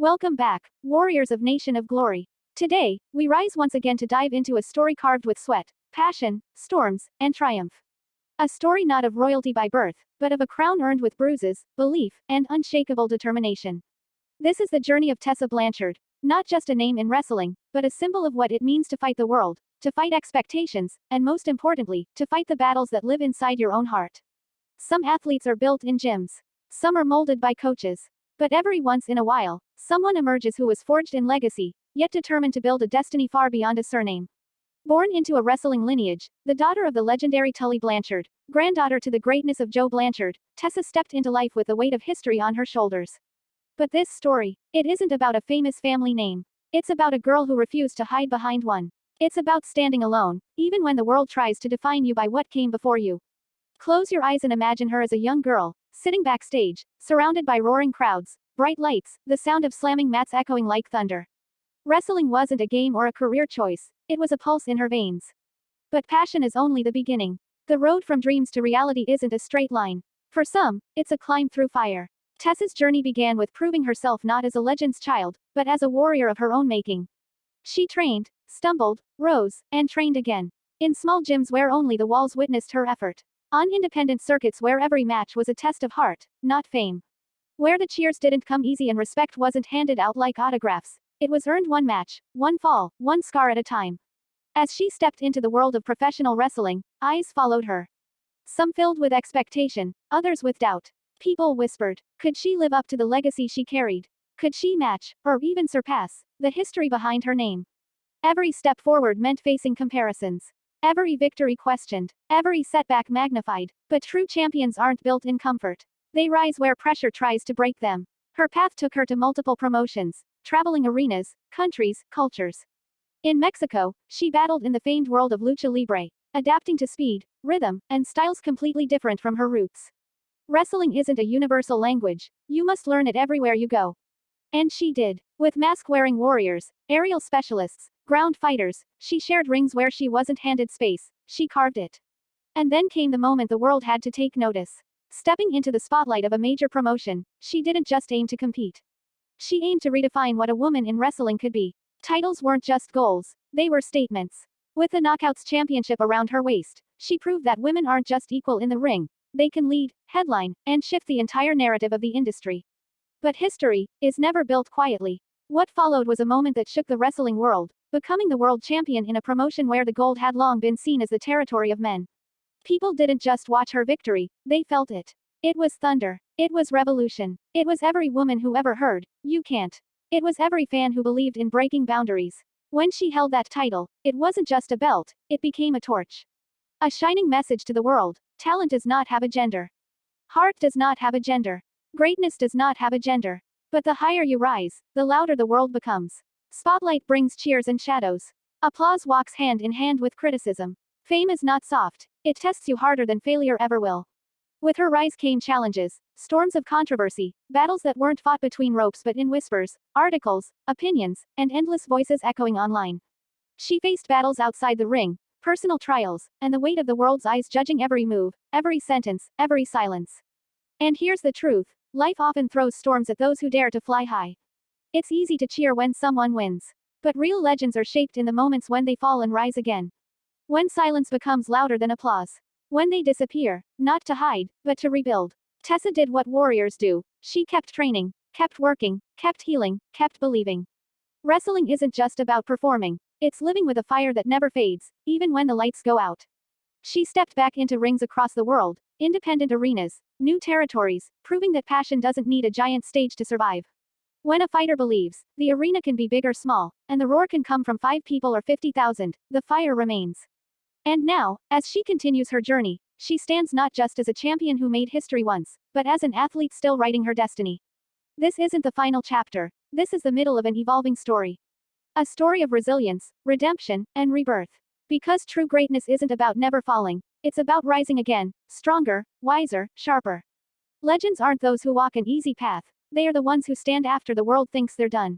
Welcome back, warriors of Nation of Glory. Today, we rise once again to dive into a story carved with sweat, passion, storms, and triumph. A story not of royalty by birth, but of a crown earned with bruises, belief, and unshakable determination. This is the journey of Tessa Blanchard, not just a name in wrestling, but a symbol of what it means to fight the world, to fight expectations, and most importantly, to fight the battles that live inside your own heart. Some athletes are built in gyms. Some are molded by coaches. But every once in a while, someone emerges who was forged in legacy, yet determined to build a destiny far beyond a surname. Born into a wrestling lineage, the daughter of the legendary Tully Blanchard, granddaughter to the greatness of Joe Blanchard, Tessa stepped into life with the weight of history on her shoulders. But this story, it isn't about a famous family name. It's about a girl who refused to hide behind one. It's about standing alone, even when the world tries to define you by what came before you. Close your eyes and imagine her as a young girl, sitting backstage, surrounded by roaring crowds, bright lights, the sound of slamming mats echoing like thunder. Wrestling wasn't a game or a career choice, it was a pulse in her veins. But passion is only the beginning. The road from dreams to reality isn't a straight line. For some, it's a climb through fire. Tessa's journey began with proving herself not as a legend's child, but as a warrior of her own making. She trained, stumbled, rose, and trained again. In small gyms where only the walls witnessed her effort. On independent circuits where every match was a test of heart, not fame. Where the cheers didn't come easy and respect wasn't handed out like autographs. It was earned one match, one fall, one scar at a time. As she stepped into the world of professional wrestling, eyes followed her. Some filled with expectation, others with doubt. People whispered, could she live up to the legacy she carried? Could she match, or even surpass, the history behind her name? Every step forward meant facing comparisons. Every victory questioned, every setback magnified, but true champions aren't built in comfort. They rise where pressure tries to break them. Her path took her to multiple promotions, traveling arenas, countries, cultures. In Mexico, she battled in the famed world of lucha libre, adapting to speed, rhythm, and styles completely different from her roots. Wrestling isn't a universal language, you must learn it everywhere you go. And she did. With mask-wearing warriors, aerial specialists, ground fighters, she shared rings where she wasn't handed space, she carved it. And then came the moment the world had to take notice. Stepping into the spotlight of a major promotion, she didn't just aim to compete. She aimed to redefine what a woman in wrestling could be. Titles weren't just goals, they were statements. With the Knockouts Championship around her waist, she proved that women aren't just equal in the ring. They can lead, headline, and shift the entire narrative of the industry. But history is never built quietly. What followed was a moment that shook the wrestling world, becoming the world champion in a promotion where the gold had long been seen as the territory of men. People didn't just watch her victory, they felt it. It was thunder. It was revolution. It was every woman who ever heard, you can't. It was every fan who believed in breaking boundaries. When she held that title, it wasn't just a belt, it became a torch. A shining message to the world: talent does not have a gender. Heart does not have a gender. Greatness does not have a gender. But the higher you rise, the louder the world becomes. Spotlight brings cheers and shadows. Applause walks hand in hand with criticism. Fame is not soft, it tests you harder than failure ever will. With her rise came challenges, storms of controversy, battles that weren't fought between ropes but in whispers, articles, opinions, and endless voices echoing online. She faced battles outside the ring, personal trials, and the weight of the world's eyes judging every move, every sentence, every silence. And here's the truth: life often throws storms at those who dare to fly high. It's easy to cheer when someone wins. But real legends are shaped in the moments when they fall and rise again. When silence becomes louder than applause. When they disappear, not to hide, but to rebuild. Tessa did what warriors do. She kept training, kept working, kept healing, kept believing. Wrestling isn't just about performing. It's living with a fire that never fades, even when the lights go out. She stepped back into rings across the world, independent arenas, new territories, proving that passion doesn't need a giant stage to survive. When a fighter believes, the arena can be big or small, and the roar can come from 5 people or 50,000, the fire remains. And now, as she continues her journey, she stands not just as a champion who made history once, but as an athlete still writing her destiny. This isn't the final chapter, this is the middle of an evolving story. A story of resilience, redemption, and rebirth. Because true greatness isn't about never falling, it's about rising again, stronger, wiser, sharper. Legends aren't those who walk an easy path, they are the ones who stand after the world thinks they're done.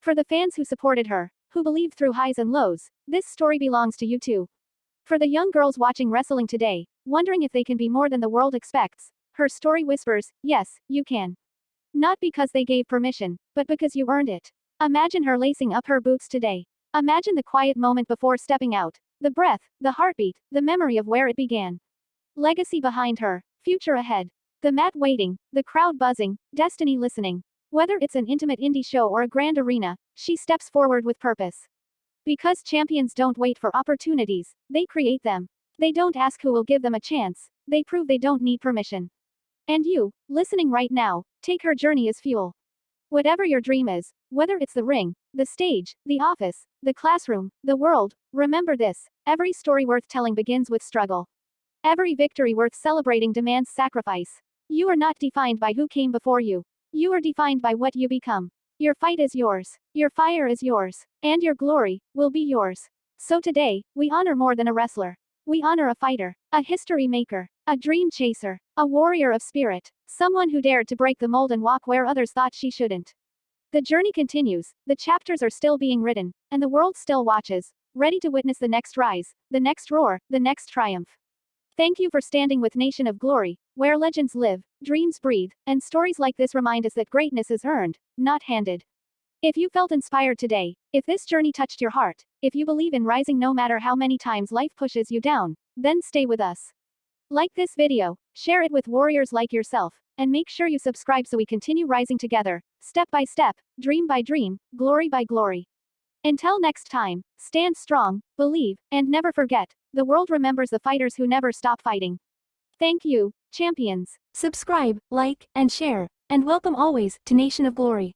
For the fans who supported her, who believed through highs and lows, this story belongs to you too. For the young girls watching wrestling today, wondering if they can be more than the world expects, her story whispers, yes, you can. Not because they gave permission, but because you earned it. Imagine her lacing up her boots today. Imagine the quiet moment before stepping out. The breath, the heartbeat, the memory of where it began. Legacy behind her, future ahead. The mat waiting, the crowd buzzing, destiny listening. Whether it's an intimate indie show or a grand arena, she steps forward with purpose. Because champions don't wait for opportunities, they create them. They don't ask who will give them a chance, they prove they don't need permission. And you, listening right now, take her journey as fuel. Whatever your dream is, whether it's the ring, the stage, the office, the classroom, the world, remember this: every story worth telling begins with struggle. Every victory worth celebrating demands sacrifice. You are not defined by who came before you. You are defined by what you become. Your fight is yours, your fire is yours, and your glory will be yours. So today, we honor more than a wrestler. We honor a fighter, a history maker, a dream chaser, a warrior of spirit, someone who dared to break the mold and walk where others thought she shouldn't. The journey continues, the chapters are still being written, and the world still watches, ready to witness the next rise, the next roar, the next triumph. Thank you for standing with Nation of Glory, where legends live, dreams breathe, and stories like this remind us that greatness is earned, not handed. If you felt inspired today, if this journey touched your heart, if you believe in rising no matter how many times life pushes you down, then stay with us. Like this video, share it with warriors like yourself, and make sure you subscribe so we continue rising together, step by step, dream by dream, glory by glory. Until next time, stand strong, believe, and never forget, the world remembers the fighters who never stop fighting. Thank you, champions. Subscribe, like, and share, and welcome always to Nation of Glory.